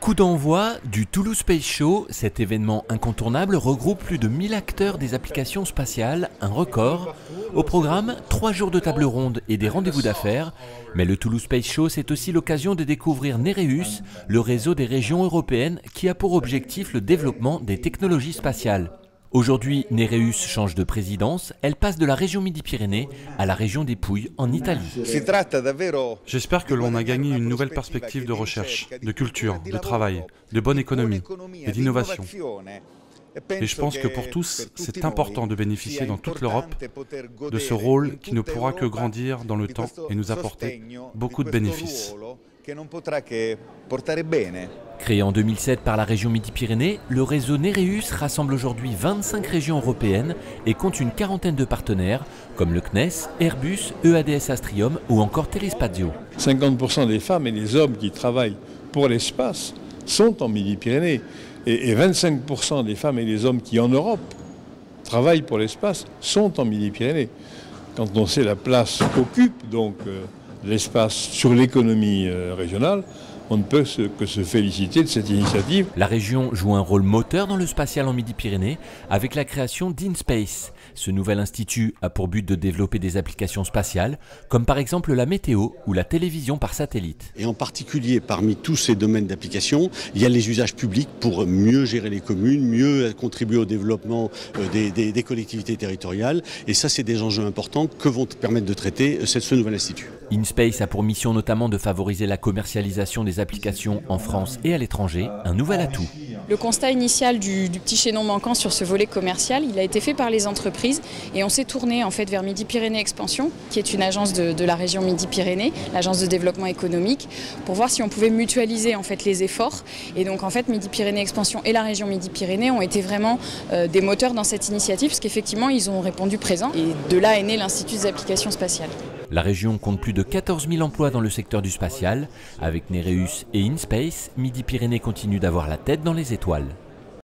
Coup d'envoi du Toulouse Space Show, cet événement incontournable regroupe plus de 1000 acteurs des applications spatiales, un record. Au programme, 3 jours de table ronde et des rendez-vous d'affaires. Mais le Toulouse Space Show, c'est aussi l'occasion de découvrir Nereus, le réseau des régions européennes qui a pour objectif le développement des technologies spatiales. Aujourd'hui, Nereus change de présidence, elle passe de la région Midi-Pyrénées à la région des Pouilles en Italie. J'espère que l'on a gagné une nouvelle perspective de recherche, de culture, de travail, de bonne économie et d'innovation. Et je pense que pour tous, c'est important de bénéficier dans toute l'Europe de ce rôle qui ne pourra que grandir dans le temps et nous apporter beaucoup de bénéfices. Créé en 2007 par la région Midi-Pyrénées, le réseau Nereus rassemble aujourd'hui 25 régions européennes et compte une quarantaine de partenaires comme le CNES, Airbus, EADS Astrium ou encore Telespazio. 50% des femmes et des hommes qui travaillent pour l'espace sont en Midi-Pyrénées et 25% des femmes et des hommes qui en Europe travaillent pour l'espace sont en Midi-Pyrénées. Quand on sait la place qu'occupe donc l'espace sur l'économie régionale, on ne peut que se féliciter de cette initiative. La région joue un rôle moteur dans le spatial en Midi-Pyrénées avec la création d'InSpace. Ce nouvel institut a pour but de développer des applications spatiales, comme par exemple la météo ou la télévision par satellite. Et en particulier, parmi tous ces domaines d'application, il y a les usages publics pour mieux gérer les communes, mieux contribuer au développement des collectivités territoriales. Et ça, c'est des enjeux importants que vont permettre de traiter ce nouvel institut. InSpace a pour mission notamment de favoriser la commercialisation des applications en France et à l'étranger, un nouvel atout. Le constat initial du petit chaînon manquant sur ce volet commercial, il a été fait par les entreprises et on s'est tourné en fait vers Midi-Pyrénées Expansion, qui est une agence de la région Midi-Pyrénées, l'agence de développement économique, pour voir si on pouvait mutualiser en fait les efforts. Et donc en fait Midi-Pyrénées Expansion et la région Midi-Pyrénées ont été vraiment des moteurs dans cette initiative, parce qu'effectivement ils ont répondu présent et de là est né l'Institut des applications spatiales. La région compte plus de 14 000 emplois dans le secteur du spatial. Avec Nereus et InSpace, Midi-Pyrénées continue d'avoir la tête dans les étoiles.